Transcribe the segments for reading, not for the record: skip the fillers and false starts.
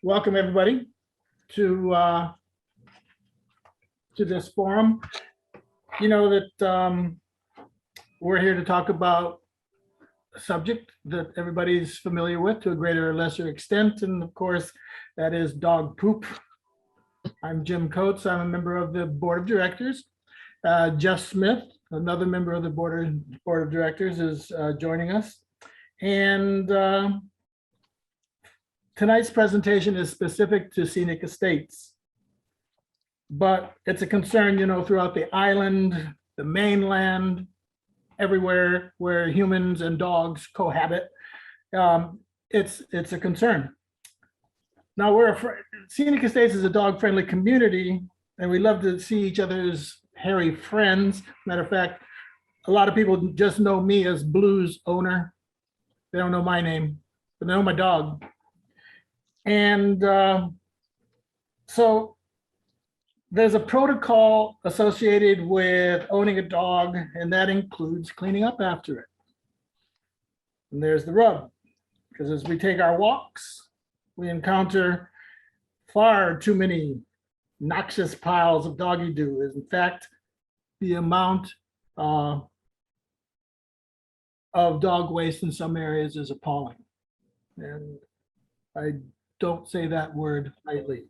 welcome everybody to this forum. You know that we're here to talk about a subject that everybody's familiar with to a greater or lesser extent, and of course, that is dog poop. I'm Jim Coates. I'm a member of the board of directors. Jeff Smith, another member of the board of directors, is joining us. And tonight's presentation is specific to scenic estates, but it's a concern, you know, throughout the island, the mainland, everywhere where humans and dogs cohabit. It's a concern. Now, scenic estates is a dog-friendly community, and we love to see each other's hairy friends. Matter of fact, a lot of people just know me as Blue's owner. They don't know my name, but they know my dog. And so there's a protocol associated with owning a dog, and that includes cleaning up after it. And there's the rub, because as we take our walks, we encounter far too many noxious piles of doggy doo. In fact, the amount of dog waste in some areas is appalling. And I don't say that word lightly.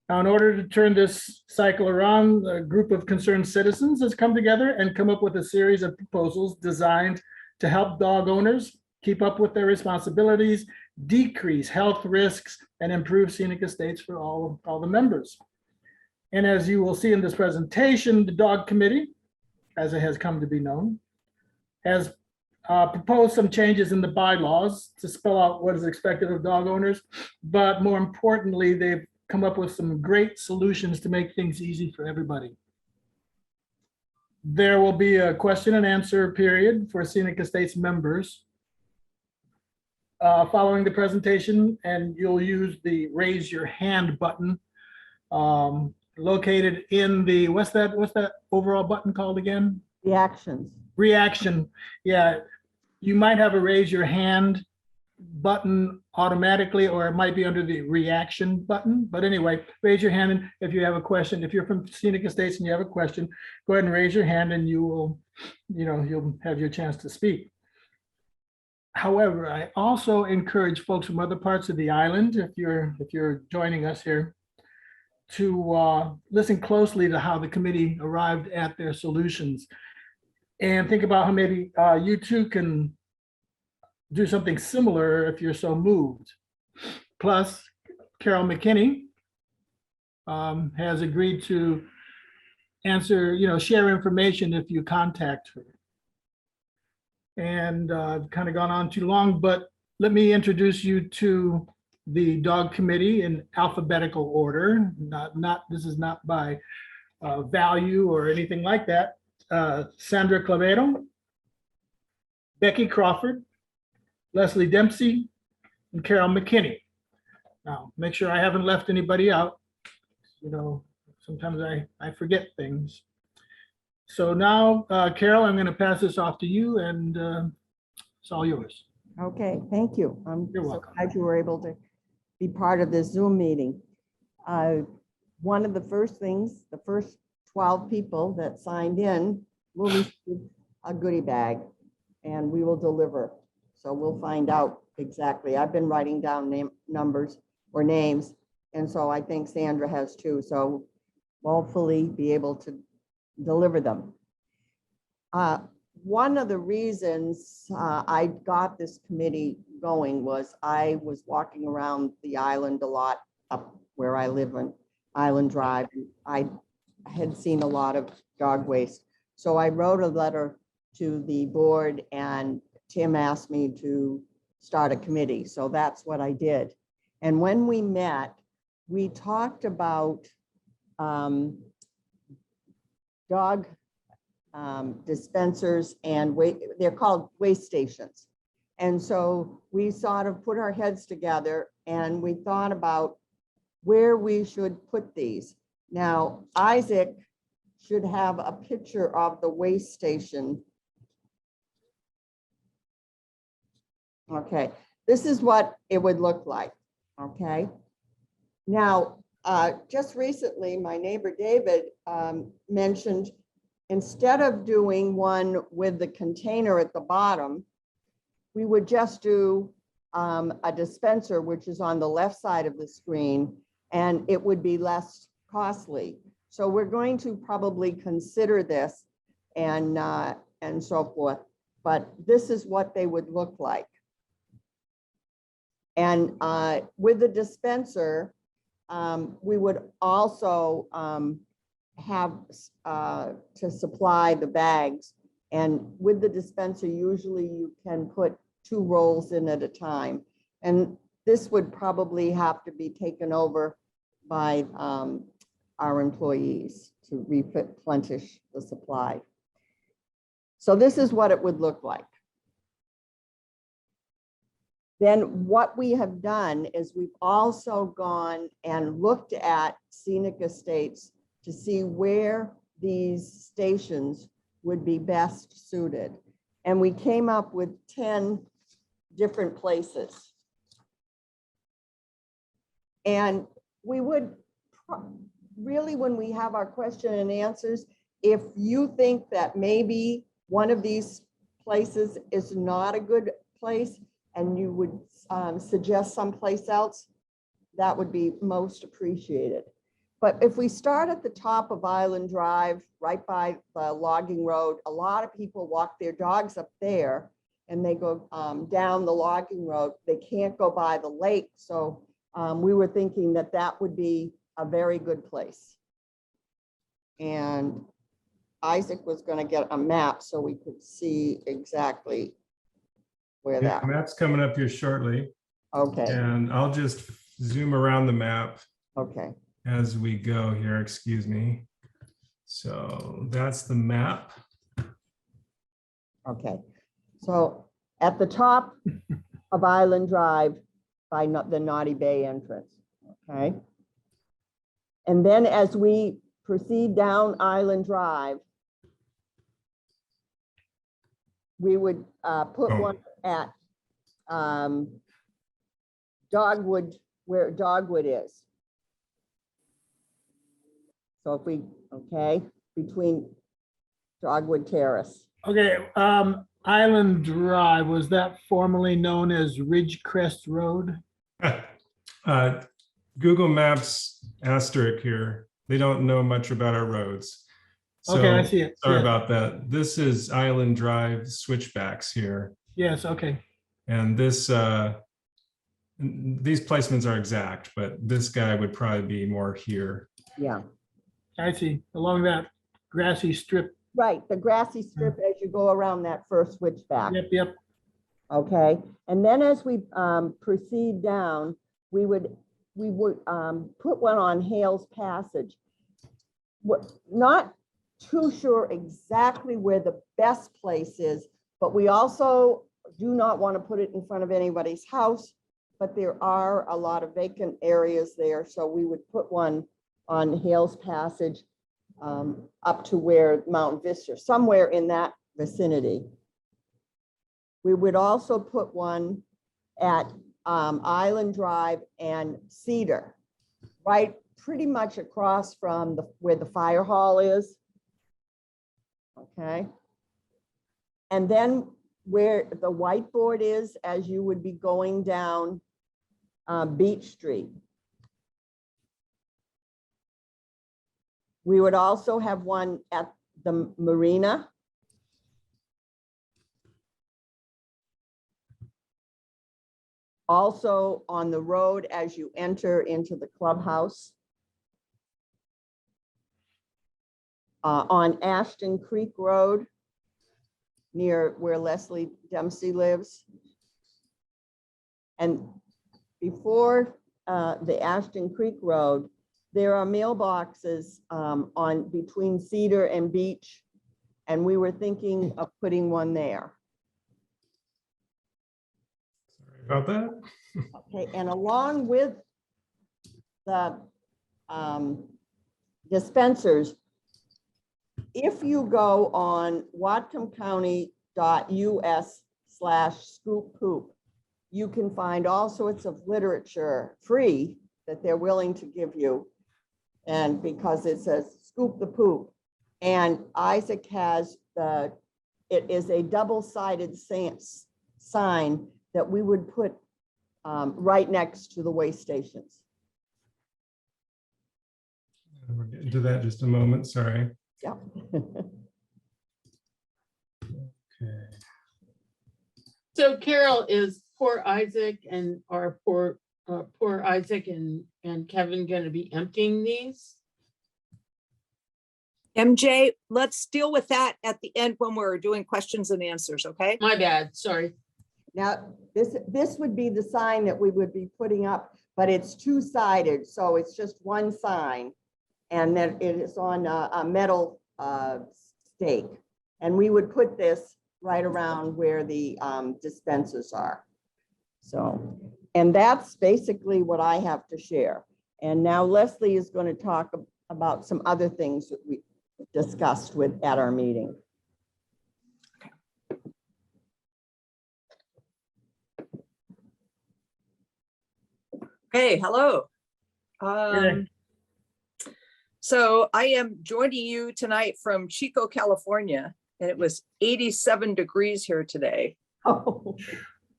Now, in order to turn this cycle around, a group of concerned citizens has come together and come up with a series of proposals designed to help dog owners keep up with their responsibilities, decrease health risks, and improve scenic estates for all the members. And as you will see in this presentation, the Dog Committee, as it has come to be known, has proposed some changes in the bylaws to spell out what is expected of dog owners, but more importantly, they've come up with some great solutions to make things easy for everybody. There will be a question and answer period for Scenic Estates members following the presentation, and you'll use the raise your hand button located in the, what's that overall button called again? Reactions. Reaction. Yeah, you might have a raise your hand button automatically, or it might be under the reaction button. But anyway, raise your hand if you have a question. If you're from Scenic Estates and you have a question, go ahead and raise your hand, and you will, you'll have your chance to speak. However, I also encourage folks from other parts of the island, if you're joining us here, to listen closely to how the committee arrived at their solutions, and think about how maybe you too can do something similar if you're so moved. Plus, Carol McKinney has agreed to answer, share information if you contact her. And I've kind of gone on too long, but let me introduce you to the Dog Committee in alphabetical order. This is not by value or anything like that. Sandra Clavero, Becky Crawford, Leslie Dempsey, and Carol McKinney. Now, make sure I haven't left anybody out. Sometimes I forget things. So now, Carol, I'm going to pass this off to you, and it's all yours. Okay, thank you. You're welcome. Glad you were able to be part of this Zoom meeting. One of the first things, the first 12 people that signed in will receive a goodie bag, and we will deliver. So we'll find out exactly. I've been writing down numbers or names, and so I think Sandra has too. So we'll hopefully be able to deliver them. One of the reasons I got this committee going was I was walking around the island a lot up where I live on Island Drive, and I had seen a lot of dog waste. So I wrote a letter to the board, and Tim asked me to start a committee. So that's what I did. And when we met, we talked about dog dispensers, and they're called waste stations. And so we sort of put our heads together, and we thought about where we should put these. Now, Isaac should have a picture of the waste station. Okay, this is what it would look like. Okay. Now, just recently, my neighbor David mentioned instead of doing one with the container at the bottom, we would just do a dispenser, which is on the left side of the screen, and it would be less costly. So we're going to probably consider this and so forth, but this is what they would look like. And with the dispenser, we would also have to supply the bags. And with the dispenser, usually you can put 2 rolls in at a time. And this would probably have to be taken over by our employees to replenish the supply. So this is what it would look like. Then what we have done is we've also gone and looked at scenic estates to see where these stations would be best suited. And we came up with 10 different places. And we would really, when we have our question and answers, if you think that maybe one of these places is not a good place and you would suggest someplace else, that would be most appreciated. But if we start at the top of Island Drive, right by the logging road, a lot of people walk their dogs up there and they go down the logging road. They can't go by the lake. So we were thinking that that would be a very good place. And Isaac was going to get a map so we could see exactly where Yeah, that. map's coming up here shortly. Okay. And I'll just zoom around the map Okay. as we go here, excuse me. So that's the map. Okay. So at the top of Island Drive by the Naughty Bay entrance. Okay. And then as we proceed down Island Drive, we would put one at Dogwood, where Dogwood is. So if we, okay, between Dogwood Terrace. Okay, Island Drive, was that formerly known as Ridgecrest Road? Google Maps asterisk here. They don't know much about our roads. So, Okay, I see it. sorry Yes. about that. This is Island Drive switchbacks here. Yes, okay. And this, these placements are exact, but this guy would probably be more here. Yeah. I see, along that grassy strip. Right, the grassy strip as you go around that first switchback. Yep, yep. Okay, and then as we proceed down, we would put one on Hales Passage. We're not too sure exactly where the best place is, but we also do not want to put it in front of anybody's house, but there are a lot of vacant areas there, so we would put one on Hales Passage up to where Mount Vista, somewhere in that vicinity. We would also put one at Island Drive and Cedar, right pretty much across from where the fire hall is. Okay. And then where the whiteboard is, as you would be going down Beach Street. We would also have one at the marina. Also on the road as you enter into the clubhouse. On Ashton Creek Road, near where Leslie Dempsey lives. And before the Ashton Creek Road, there are mailboxes on between Cedar and Beach, and we were thinking of putting one there. Sorry about that. Okay, and along with the dispensers, if you go on whatcomcounty.us/scoop poop, you can find all sorts of literature free that they're willing to give you. And because it says scoop the poop. And Isaac has it is a double-sided sign that we would put right next to the waste stations. We'll get into that in just a moment, sorry. Yeah. Okay. So Carol, is poor Isaac and poor Isaac and Kevin going to be emptying these? MJ, let's deal with that at the end when we're doing questions and answers, okay? My bad, sorry. Now, this would be the sign that we would be putting up, but it's two-sided, so it's just one sign. And then it is on a metal stake. And we would put this right around where the dispensers are. So, and that's basically what I have to share. And now Leslie is going to talk about some other things that we discussed at our meeting. Okay, hello. Hey. So I am joining you tonight from Chico, California, and it was 87 degrees here today. Oh,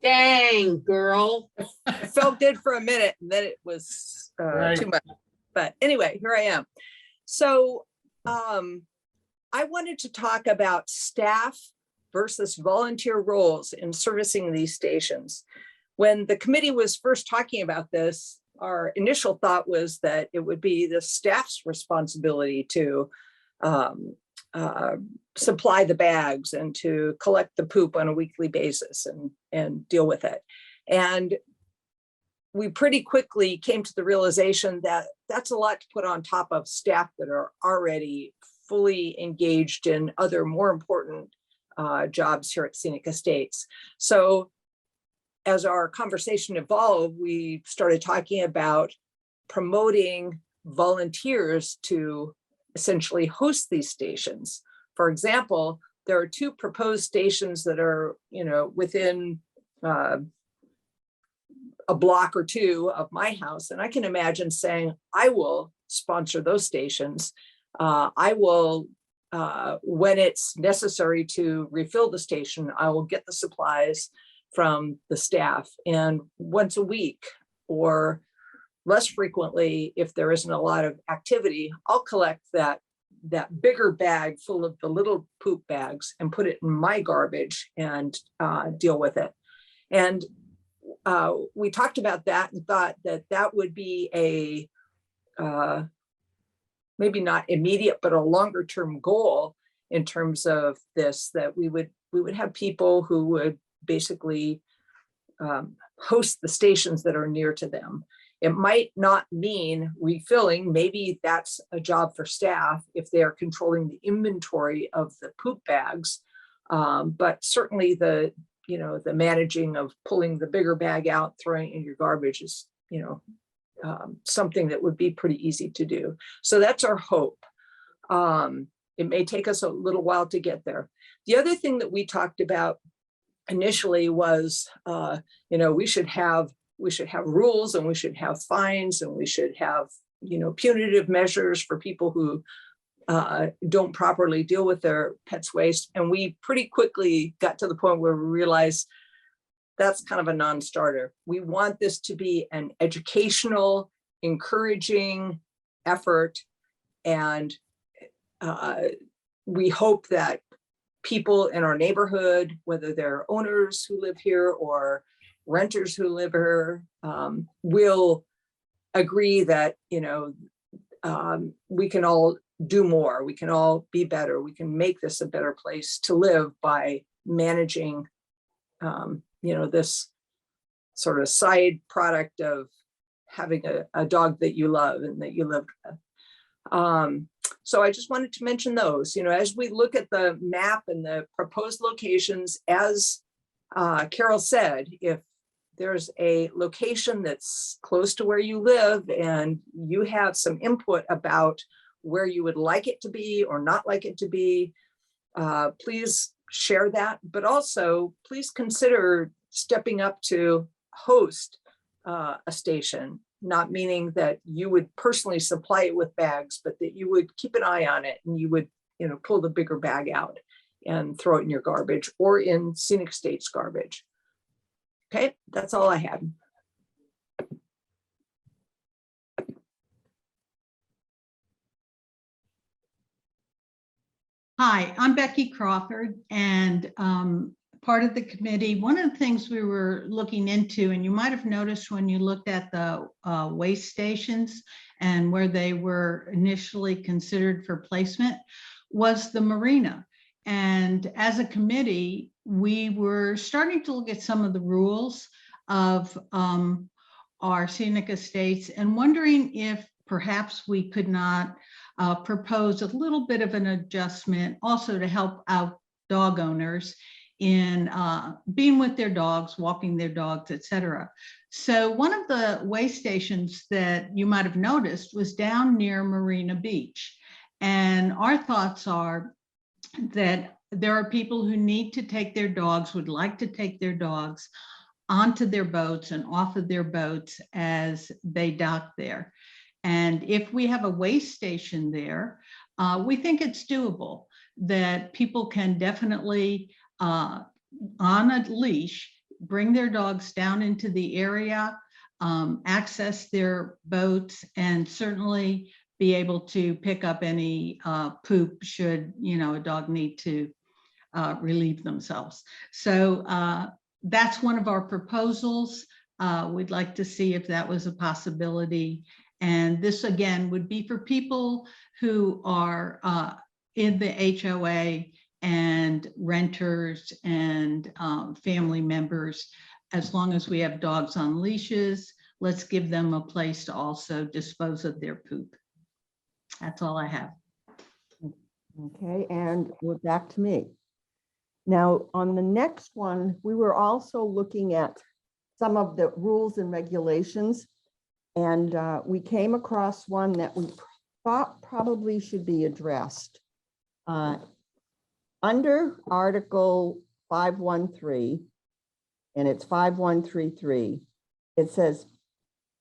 Dang, girl. It felt good for a minute, and then it was Right. too much. But anyway, here I am. So I wanted to talk about staff versus volunteer roles in servicing these stations. When the committee was first talking about this, our initial thought was that it would be the staff's responsibility to supply the bags and to collect the poop on a weekly basis and deal with it. And we pretty quickly came to the realization that that's a lot to put on top of staff that are already fully engaged in other more important jobs here at Scenic Estates. So as our conversation evolved, we started talking about promoting volunteers to essentially host these stations. For example, there are 2 proposed stations that are, within a block or 2 of my house. And I can imagine saying, I will sponsor those stations. I will, when it's necessary to refill the station, I will get the supplies from the staff, and once a week or less frequently, if there isn't a lot of activity, I'll collect that bigger bag full of the little poop bags and put it in my garbage and deal with it. And we talked about that and thought that would be a maybe not immediate, but a longer term goal in terms of this, that we would have people who would basically host the stations that are near to them. It might not mean refilling. Maybe that's a job for staff if they are controlling the inventory of the poop bags. But certainly the managing of pulling the bigger bag out, throwing it in your garbage is, something that would be pretty easy to do. So that's our hope. It may take us a little while to get there. The other thing that we talked about initially was, we should have rules, and we should have fines, and we should have, punitive measures for people who don't properly deal with their pets' waste. And we pretty quickly got to the point where we realized that's kind of a non-starter. We want this to be an educational, encouraging effort. And we hope that people in our neighborhood, whether they're owners who live here or renters who live here, will agree that, we can all do more. We can all be better. We can make this a better place to live by managing, this sort of side product of having a dog that you love and that you live with. So I just wanted to mention those, as we look at the map and the proposed locations, as Carol said, if there's a location that's close to where you live and you have some input about where you would like it to be or not like it to be, please share that. But also please consider stepping up to host a station, not meaning that you would personally supply it with bags, but that you would keep an eye on it and you would, pull the bigger bag out and throw it in your garbage or in Scenic States garbage. Okay, that's all I had. Hi, I'm Becky Crawford, and part of the committee. One of the things we were looking into, and you might have noticed when you looked at the waste stations and where they were initially considered for placement, was the marina. And as a committee, we were starting to look at some of the rules of our scenic estates and wondering if perhaps we could not propose a little bit of an adjustment also to help out dog owners in being with their dogs, walking their dogs, etc. So one of the way stations that you might have noticed was down near Marina Beach. And our thoughts are that there are people who need to take their dogs, would like to take their dogs onto their boats and off of their boats as they dock there. And if we have a waste station there, we think it's doable, that people can definitely, on a leash, bring their dogs down into the area, access their boats, and certainly be able to pick up any poop should, a dog need to relieve themselves. So that's one of our proposals. We'd like to see if that was a possibility. And this, again, would be for people who are in the HOA and renters and family members. As long as we have dogs on leashes, let's give them a place to also dispose of their poop. That's all I have. Okay, and we're back to me. Now, on the next one, we were also looking at some of the rules and regulations. And we came across one that we thought probably should be addressed. Under Article 513, and it's 5133, it says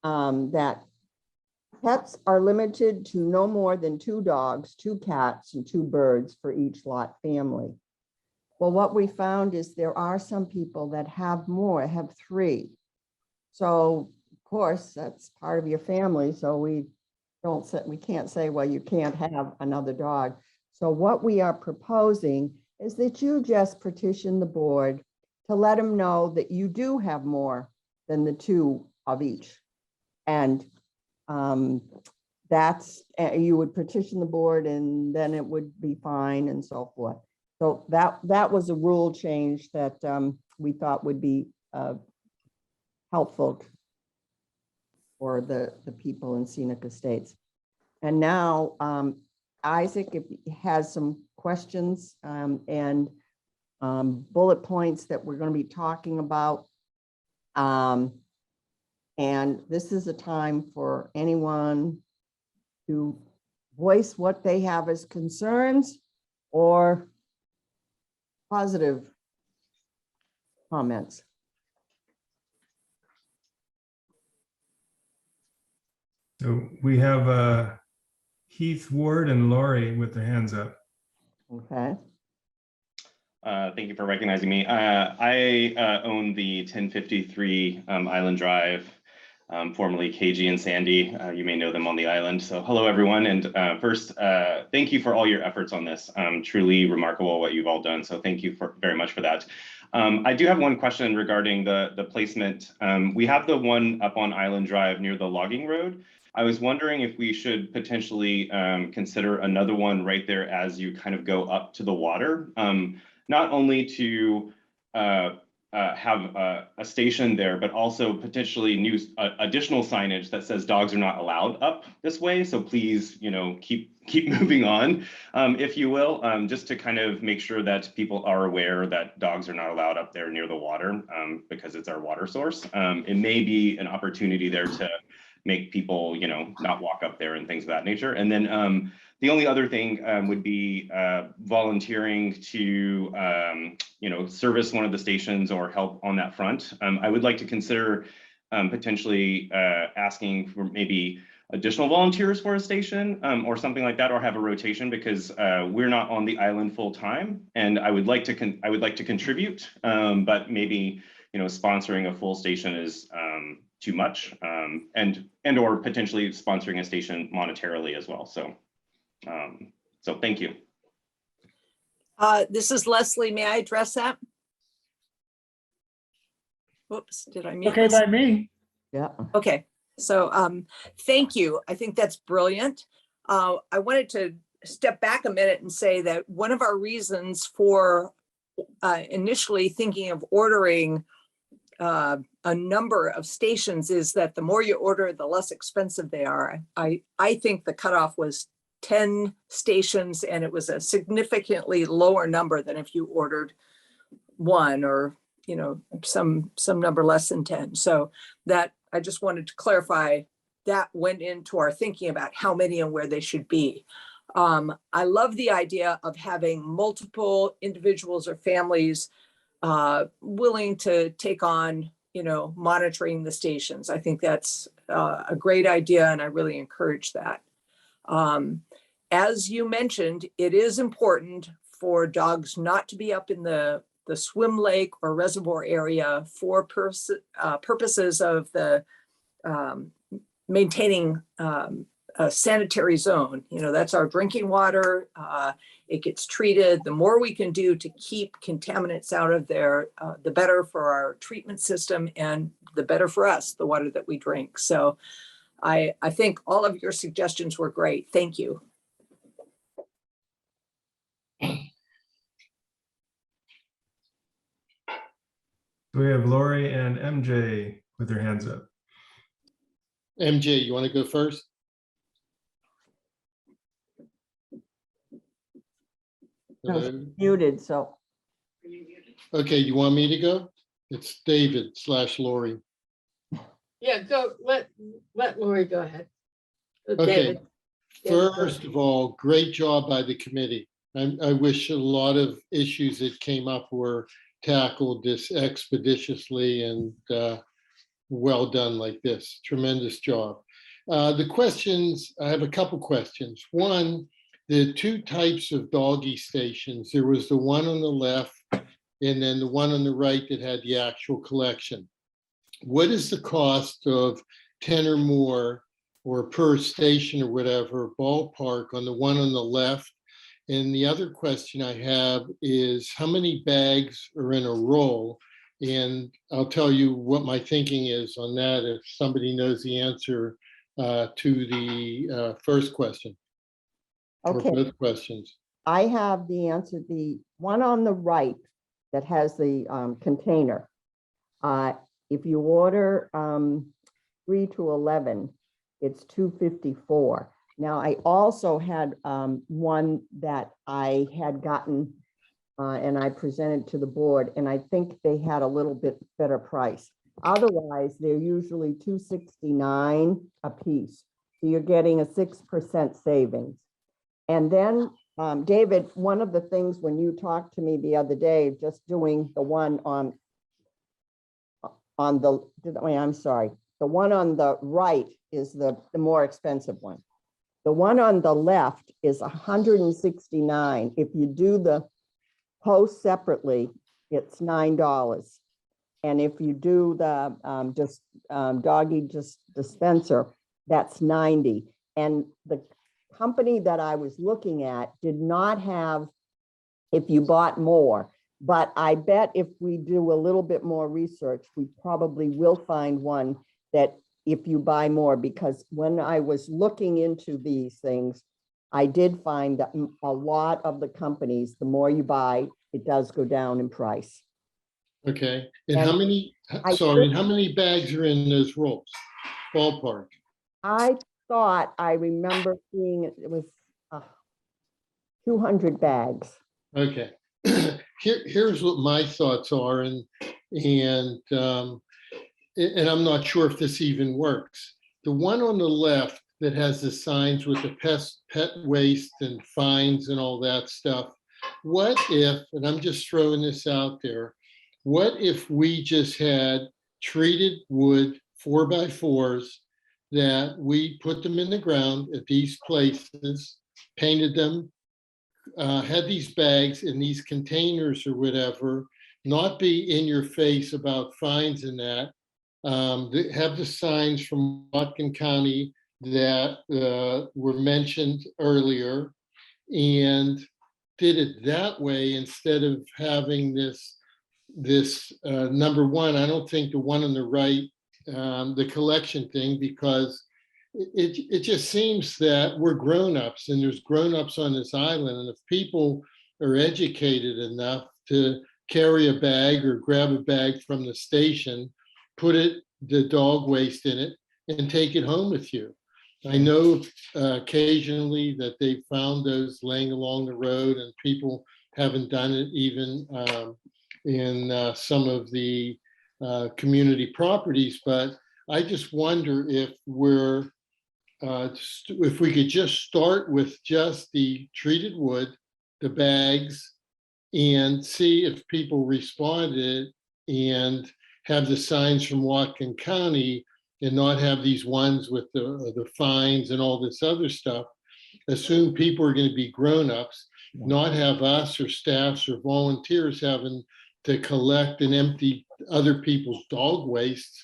that pets are limited to no more than 2 dogs, 2 cats, and 2 birds for each lot family. Well, what we found is there are some people that have more, have 3. So of course, that's part of your family. So we can't say, well, you can't have another dog. So what we are proposing is that you just petition the board to let them know that you do have more than the 2 of each. And that's, you would petition the board and then it would be fine and so forth. So that was a rule change that we thought would be helpful for the people in Scenic Estates. And now Isaac has some questions and bullet points that we're going to be talking about. And this is a time for anyone to voice what they have as concerns or positive comments. So we have Heath Ward and Lori with their hands up. Okay. Thank you for recognizing me. I own the 1053 Island Drive, formerly KG and Sandy. You may know them on the island. So hello, everyone. And first, thank you for all your efforts on this. Truly remarkable what you've all done. So thank you very much for that. I do have one question regarding the placement. We have the one up on Island Drive near the logging road. I was wondering if we should potentially consider another one right there as you kind of go up to the water, not only to have a station there, but also potentially additional signage that says dogs are not allowed up this way. So please, keep moving on, if you will, just to kind of make sure that people are aware that dogs are not allowed up there near the water because it's our water source. It may be an opportunity there to make people, not walk up there and things of that nature. And then the only other thing would be volunteering to, service one of the stations or help on that front. I would like to consider potentially asking for maybe additional volunteers for a station or something like that, or have a rotation, because we're not on the island full time, and I would like to contribute, but maybe sponsoring a full station is too much, and or potentially sponsoring a station monetarily as well. So thank you. This is Leslie. May I address that? Whoops, did I mute Okay myself? by me. Yeah. Okay, so thank you. I think that's brilliant. I wanted to step back a minute and say that one of our reasons for initially thinking of ordering a number of stations is that the more you order, the less expensive they are. I think the cutoff was 10 stations, and it was a significantly lower number than if you ordered one or some number less than 10. So that I just wanted to clarify that went into our thinking about how many and where they should be. I love the idea of having multiple individuals or families willing to take on, monitoring the stations. I think that's a great idea, and I really encourage that. As you mentioned, it is important for dogs not to be up in the swim lake or reservoir area for purposes of the maintaining a sanitary zone. That's our drinking water. It gets treated. The more we can do to keep contaminants out of there, the better for our treatment system and the better for us, the water that we drink. So I think all of your suggestions were great. Thank you. We have Lori and MJ with their hands up. MJ, you want to go first? No, muted, so. Okay, you want me to go? It's David/Lori. Yeah, go, let Lori go ahead. Okay, David. Yeah. first of all, great job by the committee. I wish a lot of issues that came up were tackled this expeditiously and well done like this. Tremendous job. The questions, I have a couple questions. One, the two types of doggy stations, there was the one on the left and then the one on the right that had the actual collection. What is the cost of 10 or more, or per station or whatever, ballpark on the one on the left? And the other question I have is how many bags are in a roll? And I'll tell you what my thinking is on that if somebody knows the answer to the first question. Okay. Or both questions. I have the answer. The one on the right that has the container. If you order 3 to 11, it's $254. Now, I also had one that I had gotten and I presented to the board, and I think they had a little bit better price. Otherwise, they're usually $269 a piece. So you're getting a 6% savings. And then, David, one of the things when you talked to me the other day, just doing the one on the, I'm sorry, the one on the right is the more expensive one. The one on the left is $169. If you do the post separately, it's $9. And if you do the doggy dispenser, that's $90. And the company that I was looking at did not have, if you bought more, but I bet if we do a little bit more research, we probably will find one that if you buy more, because when I was looking into these things, I did find that a lot of the companies, the more you buy, it does go down in price. Okay, and And how many, I sorry, think- how many bags are in those rolls? Ballpark. I thought I remember seeing it was 200 bags. Okay, here's what my thoughts are, and I'm not sure if this even works. the one on the left that has the signs with the pet waste and fines and all that stuff, what if, and I'm just throwing this out there, what if we just had treated wood 4x4s that we put them in the ground at these places, painted them, had these bags in these containers or whatever, not be in your face about fines and that, have the signs from Whatcom County that were mentioned earlier, and did it that way instead of having this number one. I don't think the one on the right, the collection thing, because it just seems that we're grown-ups and there's grown-ups on this island, and if people are educated enough to carry a bag or grab a bag from the station, put the dog waste in it, and take it home with you. I know occasionally that they found those laying along the road, and people haven't done it even in some of the community properties, but I just wonder if if we could just start with just the treated wood, the bags, and see if people responded, and have the signs from Whatcom County, and not have these ones with the fines and all this other stuff. Assume people are going to be grown-ups, not have us or staffs or volunteers having to collect and empty other people's dog wastes.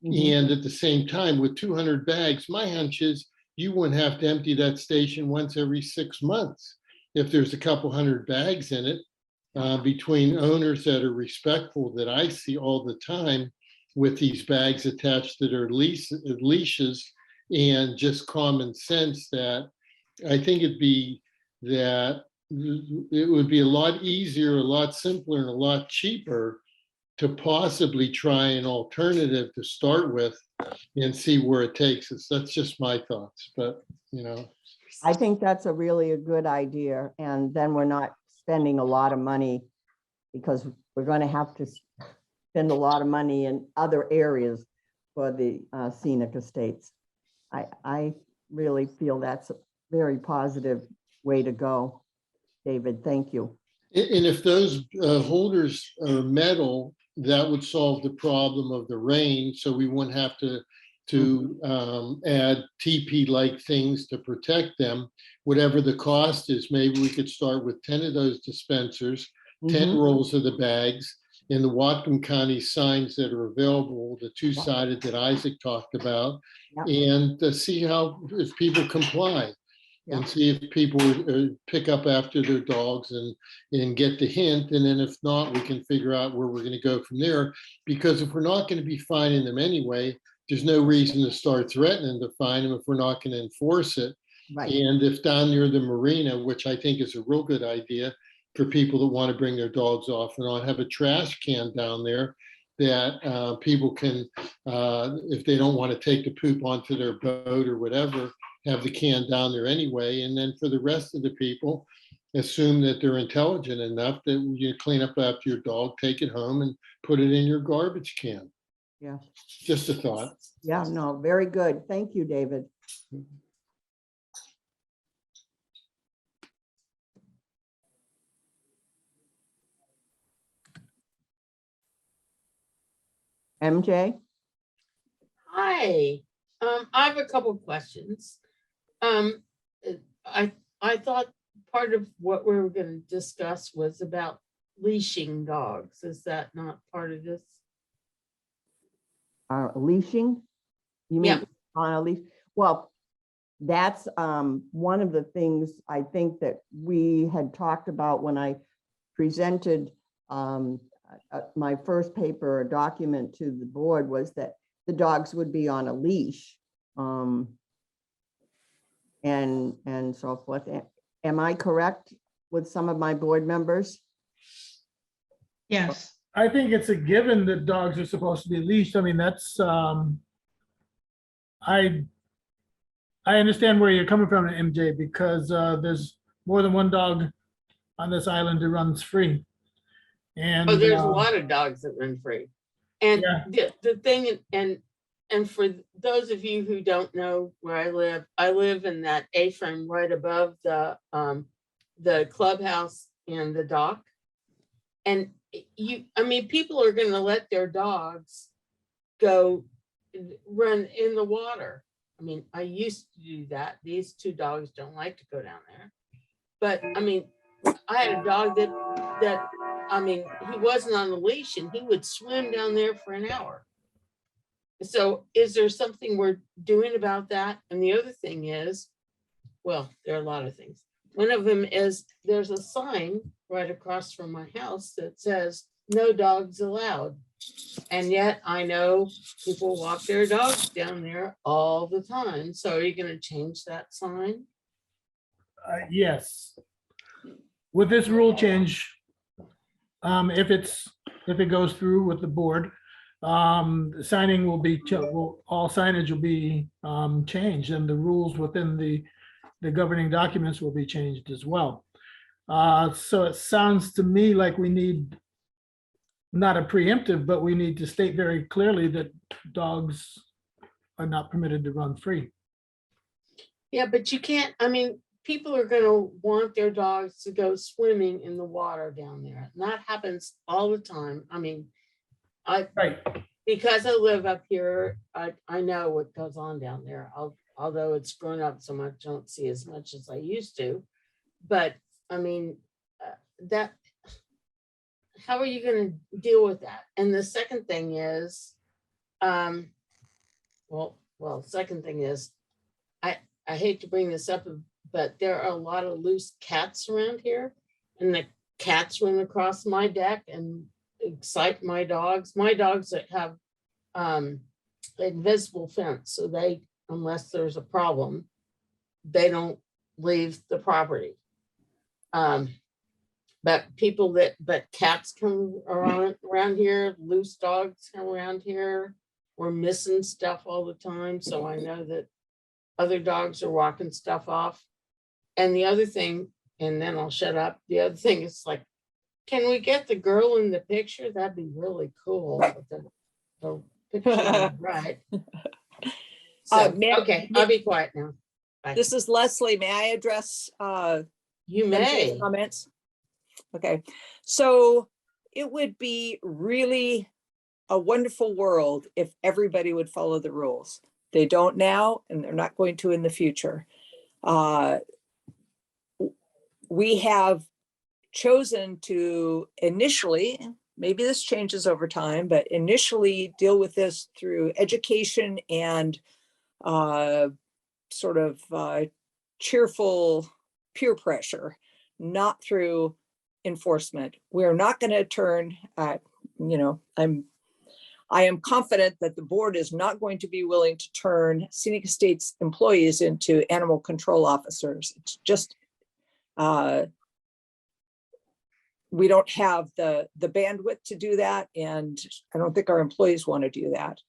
And at the same time, with 200 bags, my hunch is you wouldn't have to empty that station once every 6 months. If there's a couple hundred bags in it, between owners that are respectful, that I see all the time with these bags attached to their leashes, and just common sense, that I think it would be a lot easier, a lot simpler, and a lot cheaper to possibly try an alternative to start with and see where it takes us. That's just my thoughts, but I think that's a good idea. And then we're not spending a lot of money, because we're going to have to spend a lot of money in other areas for the scenic estates. I really feel that's a very positive way to go. David, thank you. And if those holders are metal, that would solve the problem of the rain, so we wouldn't have to add TP-like things to protect them. Whatever the cost is, maybe we could start with 10 of those dispensers, 10 rolls of the bags, and the Whatcom County signs that are available, the two-sided that Isaac talked about, and see if people comply. And see if people pick up after their dogs and get the hint. And then if not, we can figure out where we're going to go from there. Because if we're not going to be fining them anyway, there's no reason to start threatening to fine them if we're not going to enforce it. Right. And if down near the marina, which I think is a real good idea for people that want to bring their dogs off and on, have a trash can down there that people can, if they don't want to take the poop onto their boat or whatever, have the can down there anyway. And then for the rest of the people, assume that they're intelligent enough that you clean up after your dog, take it home, and put it in your garbage can. Yeah. Just a thought. Yeah, no, very good. Thank you, David. MJ? Hi, I have a couple of questions. I thought part of what we were going to discuss was about leashing dogs. Is that not part of this? Leashing? You mean Yeah. on a leash? Well, that's one of the things I think that we had talked about when I presented my first paper, a document to the board, was that the dogs would be on a leash. And so forth. Am I correct with some of my board members? Yes. I think it's a given that dogs are supposed to be leashed. I mean, that's, I understand where you're coming from, MJ, because there's more than one dog on this island who runs free. And Oh, there's a lot of dogs that run free. And Yeah. the thing, and And for those of you who don't know where I live in that A-frame right above the clubhouse and the dock. And I mean, people are gonna let their dogs go run in the water. I mean, I used to do that. These two dogs don't like to go down there. But I mean, I had a dog that I mean, he wasn't on the leash and he would swim down there for an hour. So is there something we're doing about that? And the other thing is, well, there are a lot of things. One of them is there's a sign right across from my house that says no dogs allowed. And yet I know people walk their dogs down there all the time. So are you going to change that sign? Yes. With this rule change, if it goes through with the board, signing will be, all signage will be changed, and the rules within the governing documents will be changed as well. So it sounds to me like we need not a preemptive, but we need to state very clearly that dogs are not permitted to run free. Yeah, but you can't, I mean, people are going to want their dogs to go swimming in the water down there. And that happens all the time. I mean, Right. because I live up here, I know what goes on down there. Although it's grown up so much, I don't see as much as I used to. But I mean, how are you going to deal with that? And the second thing is, second thing is, I hate to bring this up, but there are a lot of loose cats around here, and the cats run across my deck and excite my dogs. My dogs that have invisible fence, so they, unless there's a problem, they don't leave the property. But cats come around here, loose dogs come around here. We're missing stuff all the time, so I know that other dogs are walking stuff off. And the other thing, and then I'll shut up. The other thing is like, can we get the girl in the picture? That'd be really cool. The picture, right? So, okay, I'll be quiet now. Bye. This is Leslie. May I address You Dempsey's may. comments? Okay, so it would be really a wonderful world if everybody would follow the rules. They don't now, and they're not going to in the future. We have chosen to initially, maybe this changes over time, but initially deal with this through education and sort of cheerful peer pressure, not through enforcement. We're not going to turn, I am confident that the board is not going to be willing to turn Scenic Estates employees into animal control officers. It's just, we don't have the bandwidth to do that. And I don't think our employees want to do that.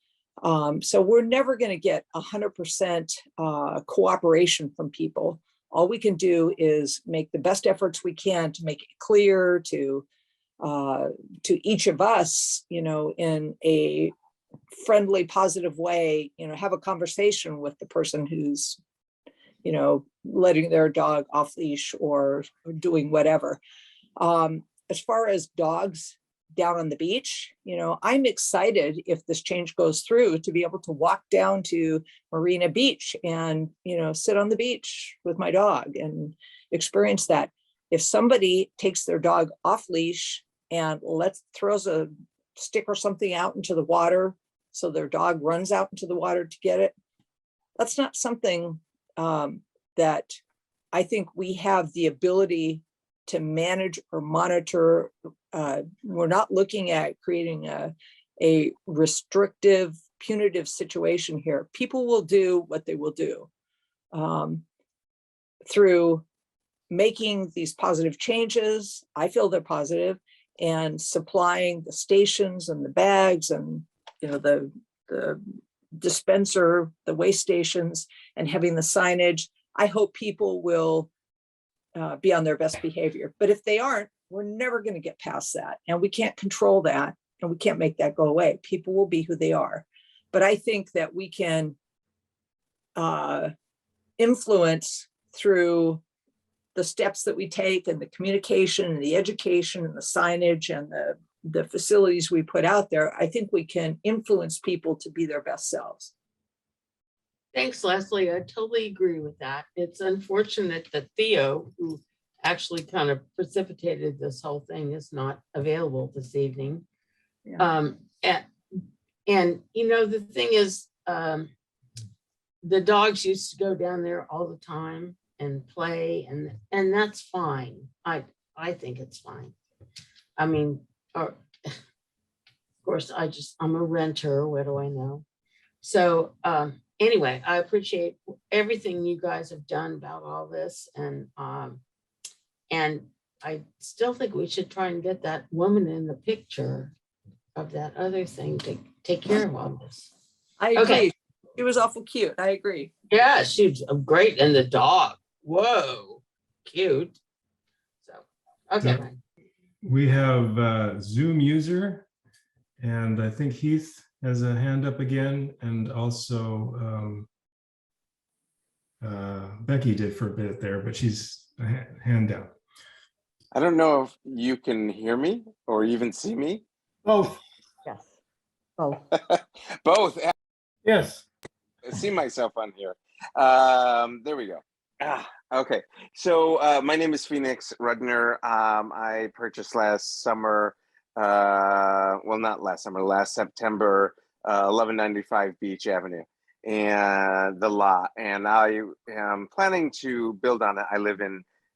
So we're never going to get 100% cooperation from people. All we can do is make the best efforts we can to make it clear to each of us, in a friendly, positive way, have a conversation with the person who's, letting their dog off leash or doing whatever. As far as dogs down on the beach, I'm excited if this change goes through to be able to walk down to Marina Beach and, sit on the beach with my dog and experience that. If somebody takes their dog off leash and throws a stick or something out into the water, so their dog runs out into the water to get it, that's not something that I think we have the ability to manage or monitor. We're not looking at creating a restrictive, punitive situation here. People will do what they will do through making these positive changes. I feel they're positive, and supplying the stations and the bags and the dispenser, the waste stations, and having the signage. I hope people will be on their best behavior. But if they aren't, we're never going to get past that. And we can't control that. And we can't make that go away. People will be who they are. But I think that we can influence through the steps that we take and the communication and the education and the signage and the facilities we put out there. I think we can influence people to be their best selves. Thanks, Leslie. I totally agree with that. It's unfortunate that Theo, who actually kind of precipitated this whole thing, is not available this evening. Yeah. And you know, the thing is, the dogs used to go down there all the time and play, and that's fine. I think it's fine. I mean, of course, I'm a renter. What do I know? So anyway, I appreciate everything you guys have done about all this, and I still think we should try and get that woman in the picture of that other thing to take care of all this. I agree. Okay. It was awful cute. I agree. Yeah, she's great, and the dog. Whoa, cute. So okay. Yeah. We have Zoom user, and I think Heath has a hand up again, and also Becky did for a bit there, but she's a hand down. I don't know if you can hear me or even see me. Both, Yes. Oh, Both. yes. I see myself on here. There we go. Okay. So my name is Phoenix Rudner. I purchased last summer, well, not last summer, last September, 1195 Beach Avenue and the lot. And I am planning to build on it. I live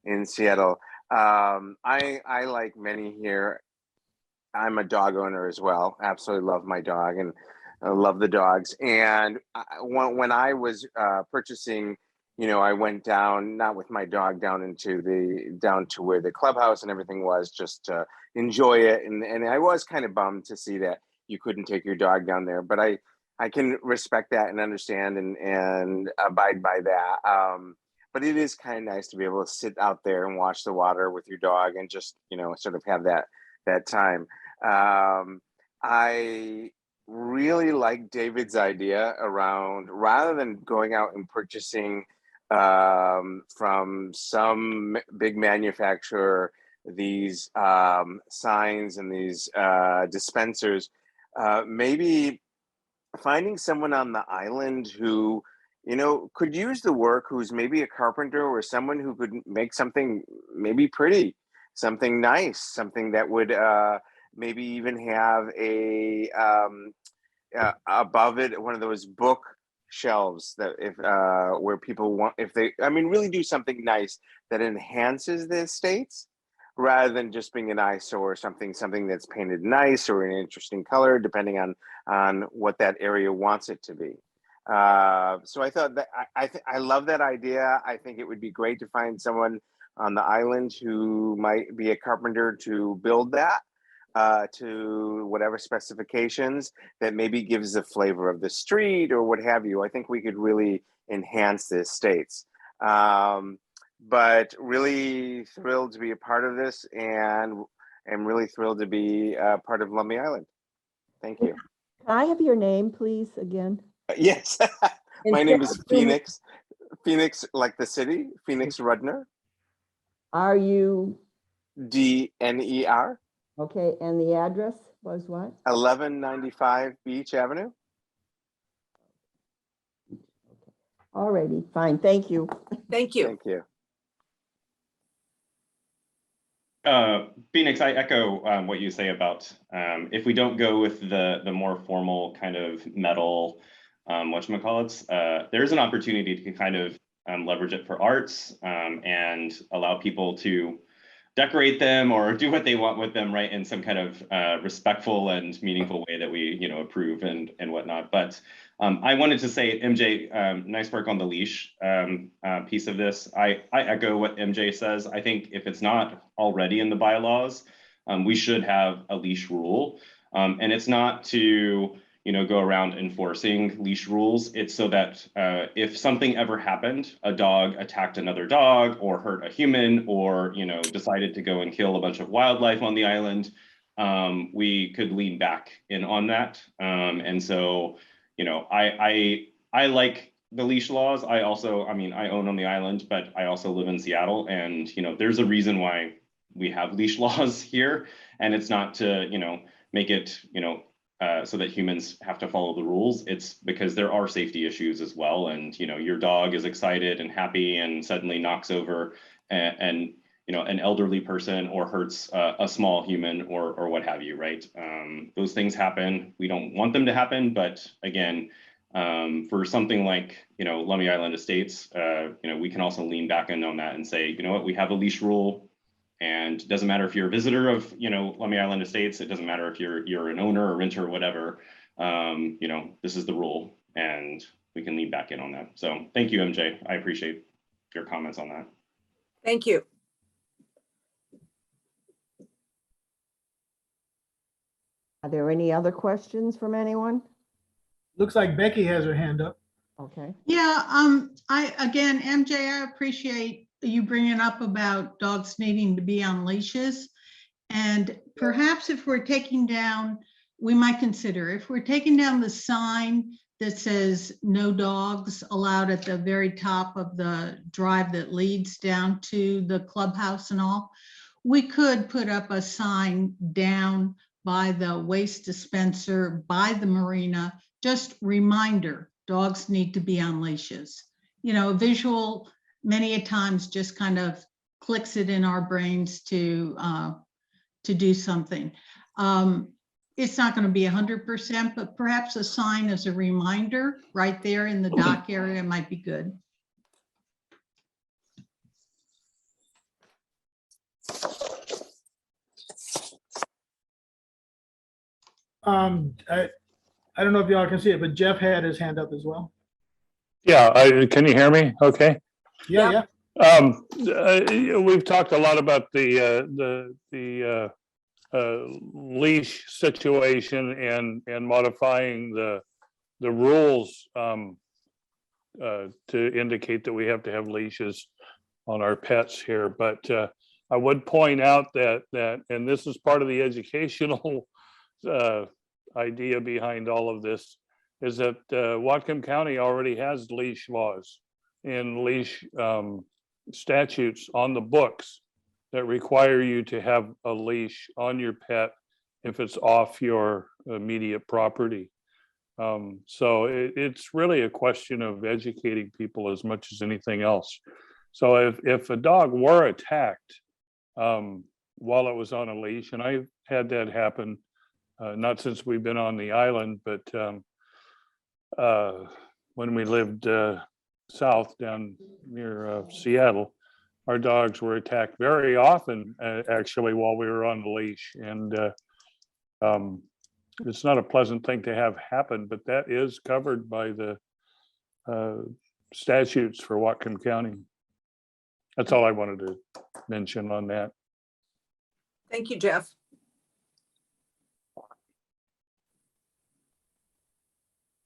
in Seattle. I like many here, I'm a dog owner as well. Absolutely love my dog and love the dogs. And when I was purchasing, you know, I went down, not with my dog, down to where the clubhouse and everything was, just to enjoy it. And I was kind of bummed to see that you couldn't take your dog down there, but I can respect that and understand and abide by that. But it is kind of nice to be able to sit out there and watch the water with your dog and just, you know, sort of have that time. I really like David's idea around, rather than going out and purchasing from some big manufacturer these signs and these dispensers, maybe finding someone on the island who, you know, could use the work, who's maybe a carpenter or someone who could make something maybe pretty, something nice, something that would maybe even have a above it one of those book shelves that if where people want, if they, I mean, really do something nice that enhances the estates rather than just being an eyesore or something that's painted nice or an interesting color, depending on what that area wants it to be. So I thought that I love that idea. I think it would be great to find someone on the island who might be a carpenter to build that to whatever specifications that maybe gives the flavor of the street or what have you. I think we could really enhance the estates. But really thrilled to be a part of this, and am really thrilled to be part of Lummi Island. Thank you. can I have your name, please, again? Yes, my And name is Zoom- Phoenix. Phoenix, like the city, Phoenix Rudner, Are you, DNER, okay, and the address was what? 1195 Beach Avenue. Alrighty, fine, thank you. Thank you. Thank you. Phoenix, I echo what you say about if we don't go with the more formal kind of metal, whatchamacallits, there's an opportunity to kind of leverage it for arts and allow people to decorate them or do what they want with them, right, in some kind of respectful and meaningful way that we, you know, approve and whatnot. But I wanted to say, MJ, nice work on the leash piece of this. I echo what MJ says. I think if it's not already in the bylaws, we should have a leash rule. And it's not to, you know, go around enforcing leash rules. It's so that if something ever happened, a dog attacked another dog or hurt a human or, you know, decided to go and kill a bunch of wildlife on the island, we could lean back in on that. And so, you know, I like the leash laws. I also, I mean, I own on the island, but I also live in Seattle, and you know, there's a reason why we have leash laws here, and it's not to, you know, make it, you know, so that humans have to follow the rules. It's because there are safety issues as well, and you know, your dog is excited and happy and suddenly knocks over and you know, an elderly person or hurts a small human or what have you, right? Those things happen. We don't want them to happen, but again, for something like, you know, Lummi Island Estates, you know, we can also lean back in on that and say, you know what, we have a leash rule, and it doesn't matter if you're a visitor of, you know, Lummi Island Estates. It doesn't matter if you're an owner or renter or whatever. You know, this is the rule, and we can lean back in on that. So thank you, MJ. I appreciate your comments on that. Thank you. Are there any other questions from anyone? Looks like Becky has her hand up. Okay. Yeah, again, MJ, I appreciate you bringing up about dogs needing to be on leashes. And perhaps if we're taking down, we might consider, if we're taking down the sign that says no dogs allowed at the very top of the drive that leads down to the clubhouse and all, we could put up a sign down by the waste dispenser, by the marina, just reminder, dogs need to be on leashes. You know, visual many a times just kind of clicks it in our brains to do something. It's not going to be 100%, but perhaps a sign as a reminder right there in the dock area might be good. I don't know if y'all can see it, but Jeff had his hand up as well. Yeah, can you hear me? Okay. Yeah, yeah. We've talked a lot about the leash situation and modifying the rules to indicate that we have to have leashes on our pets here. But I would point out that and this is part of the educational idea behind all of this, is that Whatcom County already has leash laws and leash statutes on the books that require you to have a leash on your pet if it's off your immediate property. So it's really a question of educating people as much as anything else. So if a dog were attacked while it was on a leash, and I've had that happen, not since we've been on the island, but when we lived south down near Seattle, our dogs were attacked very often, actually, while we were on the leash. And it's not a pleasant thing to have happen, but that is covered by the statutes for Whatcom County. That's all I wanted to mention on that. Thank you, Jeff.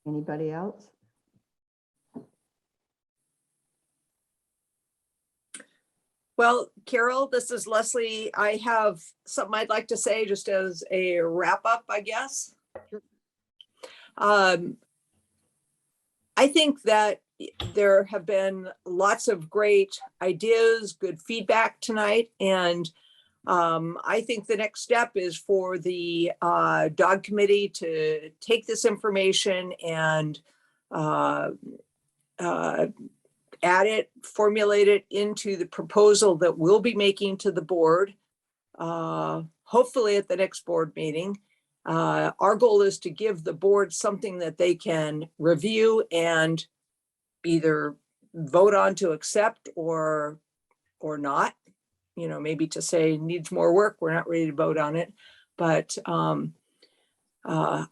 Anybody else? Well, Carol, this is Leslie. I have something I'd like to say just as a wrap up, I guess. I think that there have been lots of great ideas, good feedback tonight. And I think the next step is for the dog committee to take this information and add it, formulate it into the proposal that we'll be making to the board, hopefully at the next board meeting. Our goal is to give the board something that they can review and either vote on to accept or not. You know, maybe to say needs more work, we're not ready to vote on it. But I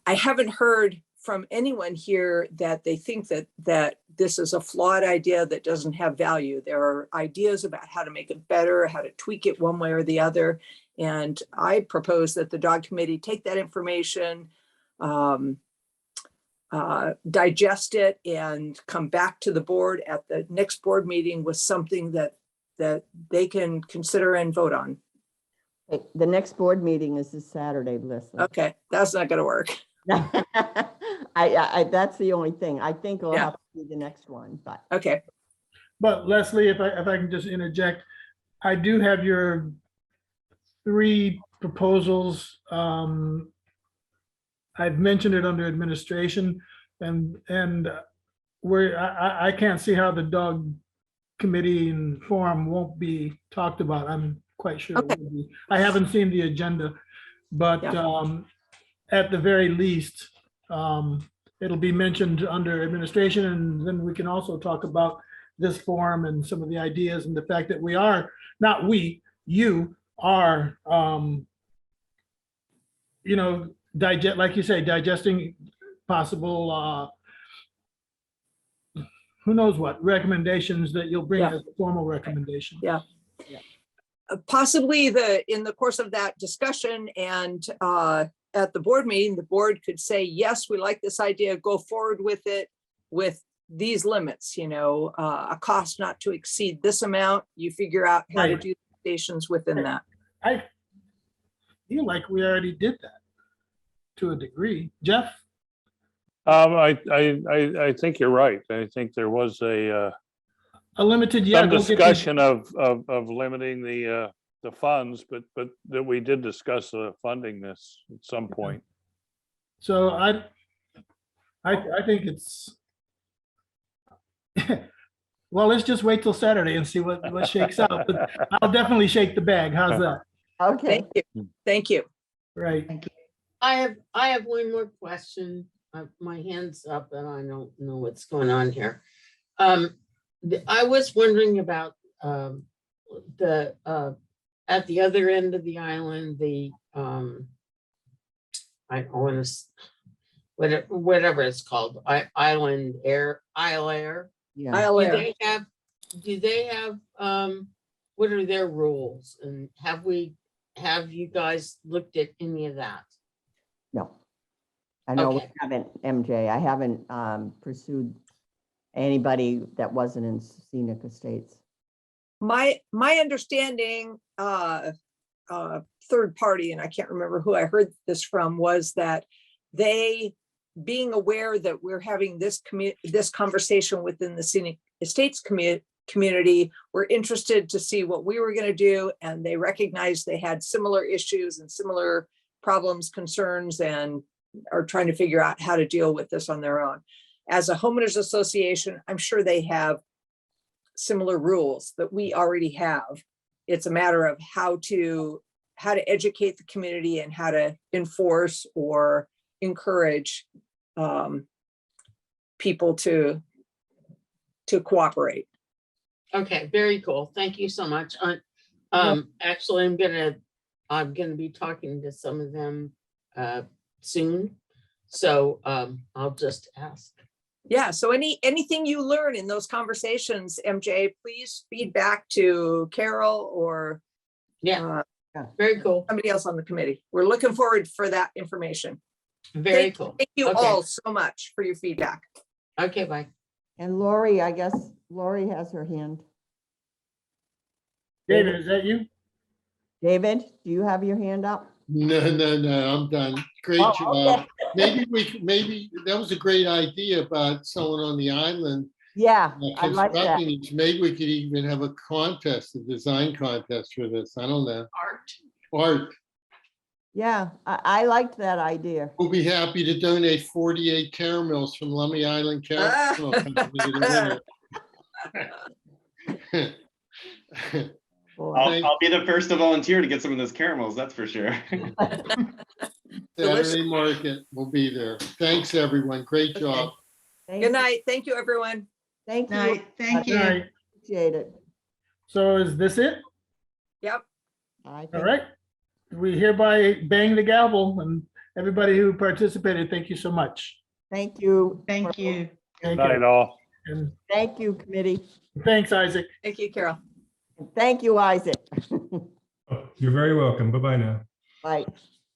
haven't heard from anyone here that they think that this is a flawed idea that doesn't have value. There are ideas about how to make it better, how to tweak it one way or the other. And I propose that the dog committee take that information, digest it, and come back to the board at the next board meeting with something that they can consider and vote on. The next board meeting is this Saturday, Leslie. Okay, that's not going to work. That's the only thing. I think it'll Yeah. have to be the next one, but Okay, But Leslie, if I can just interject, I do have your 3 proposals. I've mentioned it under administration and where I can't see how the dog committee and forum won't be talked about. I'm quite sure it Okay. will be. I haven't seen the agenda, but at the very least, it'll be mentioned under administration, and then we can also talk about this forum and some of the ideas and the fact that we are, not we, you are, digest, like you say, digesting possible, who knows what recommendations that you'll bring Yeah. as a formal recommendation. Yeah. Possibly in the course of that discussion and at the board meeting, the board could say, yes, we like this idea, go forward with it with these limits, a cost not to exceed this amount. You figure out how to Right. do stations within that. I feel like we already did that to a degree. Jeff? I think you're right. I think there was a Limited, yeah. some go get the- discussion of limiting the funds, but that we did discuss funding this at some point. So I think it's, well, let's just wait till Saturday and see what shakes out. But I'll definitely shake the bag. How's that? okay. Thank you. Thank you. Right. I have one more question. My hand's up and I don't know what's going on here. I was wondering about at the other end of the island, whatever it's called, Isle Air. Yeah. I'll Do they have what are their rules, and have you guys looked at any of that? No. I know we Okay. haven't, MJ, I haven't pursued anybody that wasn't in scenic estates. My understanding, third party, and I can't remember who I heard this from, was that they, being aware that we're having this conversation within the scenic estates community, were interested to see what we were going to do, and they recognized they had similar issues and similar problems, concerns, and are trying to figure out how to deal with this on their own. As a homeowners association, I'm sure they have similar rules that we already have. It's a matter of how to educate the community and how to enforce or encourage people to cooperate. Okay, very cool. Thank you so much. Actually, I'm gonna be talking to some of them soon. So I'll just ask. Yeah, so anything you learn in those conversations, MJ, please feed back to Carol or Yeah, very cool. somebody else on the committee. We're looking forward for that information. Very cool. Thank you Okay. all so much for your feedback. Okay, bye. And Lori, I guess Lori has her hand. David, is that you? David, do you have your hand up? No, I'm done. Great Oh, job. okay. Maybe that was a great idea about someone on the island Yeah, I like that. constructing it. Maybe we could even have a contest, a design contest for this. I don't know. Art. Yeah, I liked that idea. We'll be happy to donate 48 caramels from Lummi Island Caramel Company to the winner. Boy. I'll be the first to volunteer to get some of those caramels, that's for sure. Saturday market, we'll be there. Thanks, everyone. Great Okay. job. Thank Good you. night. Thank you, everyone. Thank you. Night, thank All you. right. Appreciate it. So is this it? Yep. I All think- right. We hereby bang the gavel, and everybody who participated, thank you so much. Thank you. Thank you. Thank Night you. all. And Thank you, committee. thanks, Isaac. Thank you, Carol. Thank you, Isaac. You're very welcome. Bye-bye now. Bye.